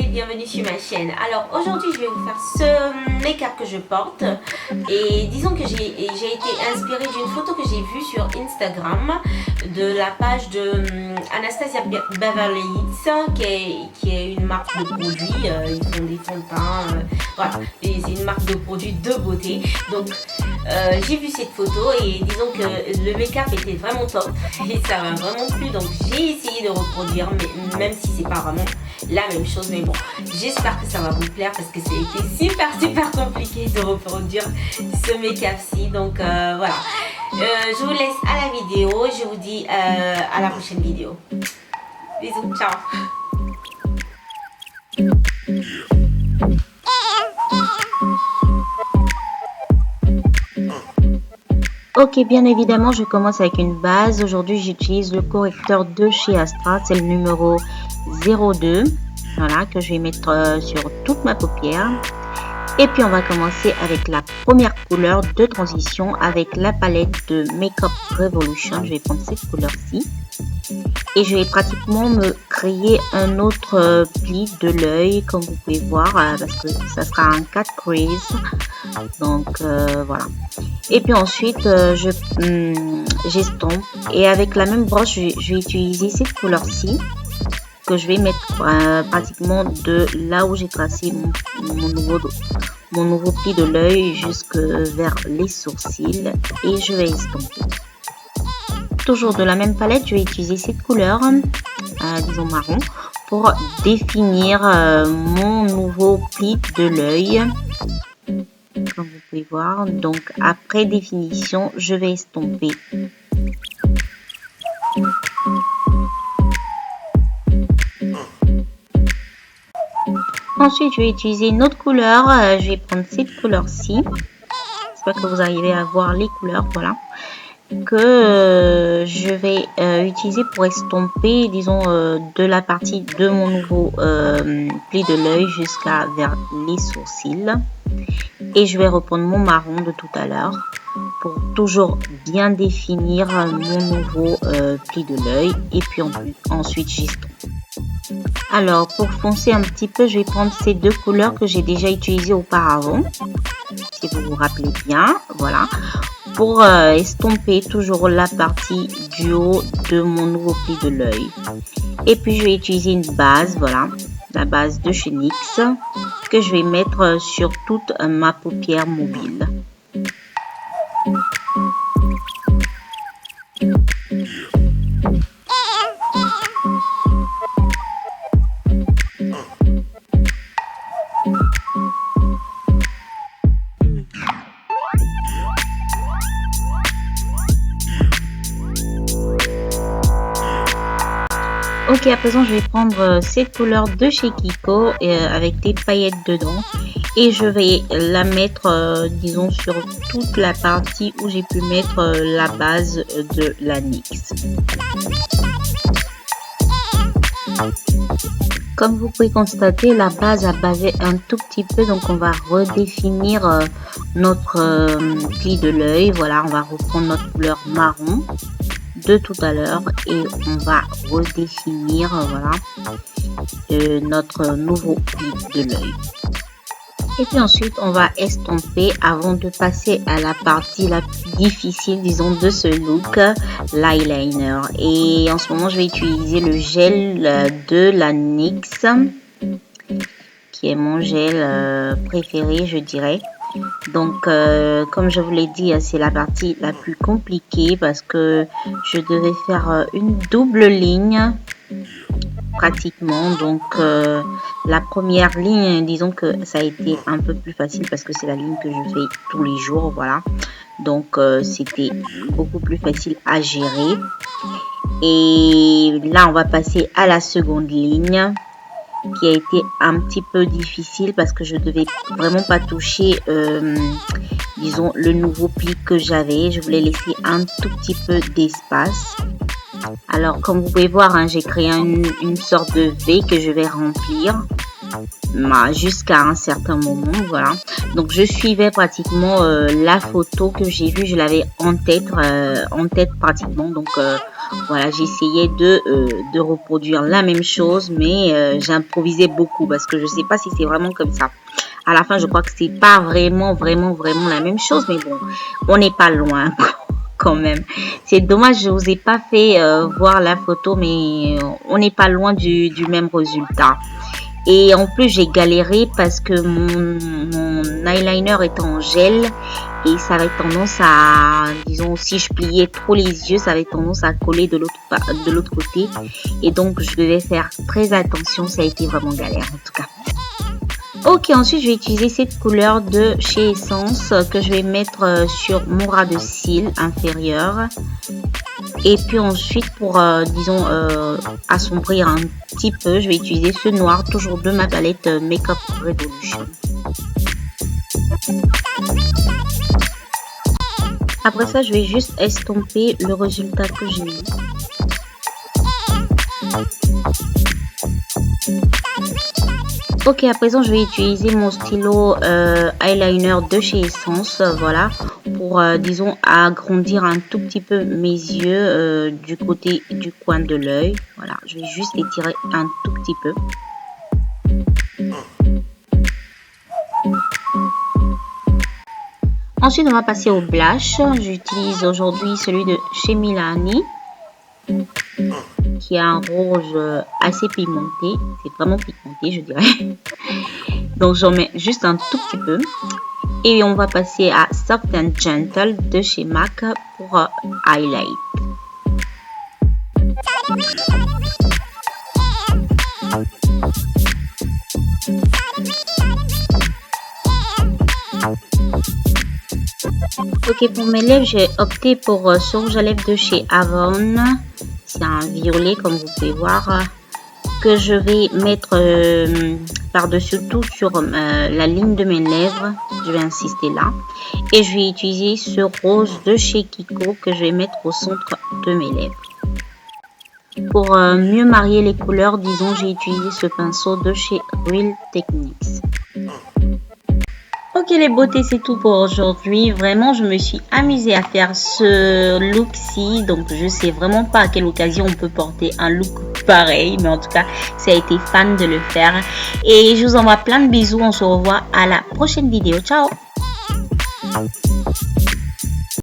Bienvenue sur ma chaîne. Alors aujourd'hui je vais vous faire ce make-up que je porte et disons que j'ai été inspirée d'une photo que j'ai vue sur Instagram de la page de Anastasia Beverly Hills qui est une marque de produits, ils font des fonds de teint, voilà, c'est une marque de produits de beauté. Donc j'ai vu cette photo et disons que le make-up était vraiment top et ça m'a vraiment plu, donc j'ai essayé de reproduire, mais même si c'est pas vraiment la même chose, mais bon, j'espère que ça va vous plaire parce que c'était super compliqué de reproduire ce make-up-ci. Donc voilà, je vous laisse à la vidéo, je vous dis à la prochaine vidéo. Bisous, ciao. Ok, bien évidemment, je commence avec une base. Aujourd'hui, j'utilise le correcteur de chez Astra. C'est le numéro 02. Voilà, que je vais mettre sur toute ma paupière. Et puis, on va commencer avec la première couleur de transition avec la palette de Makeup Revolution. Je vais prendre cette couleur-ci. Et je vais pratiquement me créer un autre pli de l'œil, comme vous pouvez voir, parce que ça sera un 4 crease. Donc, voilà. Et puis ensuite, j'estompe. Et avec la même brosse, je vais utiliser cette couleur-ci que je vais mettre pratiquement de là où j'ai tracé mon nouveau pli de l'œil jusque vers les sourcils. Et je vais estomper. Toujours de la même palette, je vais utiliser cette couleur, disons marron, pour définir mon nouveau pli de l'œil. Comme vous pouvez voir, donc après définition, je vais estomper. Ensuite, je vais utiliser une autre couleur. Je vais prendre cette couleur-ci. J'espère que vous arrivez à voir les couleurs, voilà. Que je vais utiliser pour estomper, disons, de la partie de mon nouveau pli de l'œil jusqu'à vers les sourcils. Et je vais reprendre mon marron de tout à l'heure pour toujours bien définir mon nouveau pli de l'œil. Et puis ensuite, j'estompe. Alors, pour foncer un petit peu, je vais prendre ces deux couleurs que j'ai déjà utilisées auparavant. Si vous vous rappelez bien, voilà. Pour estomper toujours la partie du haut de mon nouveau pli de l'œil. Et puis, je vais utiliser une base, voilà. La base de chez NYX que je vais mettre sur toute ma paupière mobile. Ok, à présent je vais prendre cette couleur de chez Kiko avec des paillettes dedans et je vais la mettre disons sur toute la partie où j'ai pu mettre la base de la NYX. Comme vous pouvez constater, la base a bavé un tout petit peu, donc on va redéfinir notre pli de l'œil. Voilà, on va reprendre notre couleur marron de tout à l'heure et on va redéfinir voilà notre nouveau pli de l'œil. Et puis ensuite on va estomper avant de passer à la partie la plus difficile, disons, de ce look, l'eyeliner. Et en ce moment je vais utiliser le gel de la NYX qui est mon gel préféré, je dirais. Donc comme je vous l'ai dit, c'est la partie la plus compliquée parce que je devais faire une double ligne pratiquement. Donc la première ligne, disons que ça a été un peu plus facile parce que c'est la ligne que je fais tous les jours, voilà. Donc c'était beaucoup plus facile à gérer. Et là on va passer à la seconde ligne qui a été un petit peu difficile parce que je devais vraiment pas toucher disons le nouveau pli que j'avais. Je voulais laisser un tout petit peu d'espace. Alors comme vous pouvez voir, hein, j'ai créé une sorte de V que je vais remplir. jusqu'à un certain moment, voilà. Donc je suivais pratiquement la photo que j'ai vue, je l'avais en tête pratiquement. Donc voilà, j'essayais de reproduire la même chose, mais j'improvisais beaucoup parce que je sais pas si c'est vraiment comme ça. À la fin, je crois que c'est pas vraiment la même chose, mais bon, on n'est pas loin quand même. C'est dommage, je vous ai pas fait voir la photo, mais on n'est pas loin du même résultat. Et en plus, j'ai galéré parce que mon eyeliner est en gel et ça avait tendance à, disons, si je pliais trop les yeux, ça avait tendance à coller de l'autre côté. Et donc, je devais faire très attention. Ça a été vraiment galère en tout cas. Ok, ensuite je vais utiliser cette couleur de chez Essence que je vais mettre sur mon ras de cils inférieur. Et puis ensuite pour, disons, assombrir un petit peu, je vais utiliser ce noir, toujours de ma palette Makeup Revolution. Après ça, je vais juste estomper le résultat que j'ai eu. Ok, à présent je vais utiliser mon stylo eyeliner de chez Essence, voilà, pour disons agrandir un tout petit peu mes yeux du côté du coin de l'œil. Voilà, je vais juste étirer un tout petit peu. Ensuite on va passer au blush. J'utilise aujourd'hui celui de chez Milani, qui a un rouge assez pigmenté, c'est vraiment pigmenté je dirais. Donc j'en mets juste un tout petit peu. Et on va passer à Soft and Gentle de chez MAC pour highlight. Ok, pour mes lèvres, j'ai opté pour ce rouge à lèvres de chez Avon. C'est un violet comme vous pouvez voir, que je vais mettre par-dessus tout sur la ligne de mes lèvres. Je vais insister là. Et je vais utiliser ce rose de chez Kiko que je vais mettre au centre de mes lèvres. Pour mieux marier les couleurs, disons, j'ai utilisé ce pinceau de chez Real Techniques. Ok les beautés, c'est tout pour aujourd'hui. Vraiment, je me suis amusée à faire ce look-ci. Donc, je sais vraiment pas à quelle occasion on peut porter un look pareil. Mais en tout cas, ça a été fan de le faire. Et je vous envoie plein de bisous. On se revoit à la prochaine vidéo. Ciao!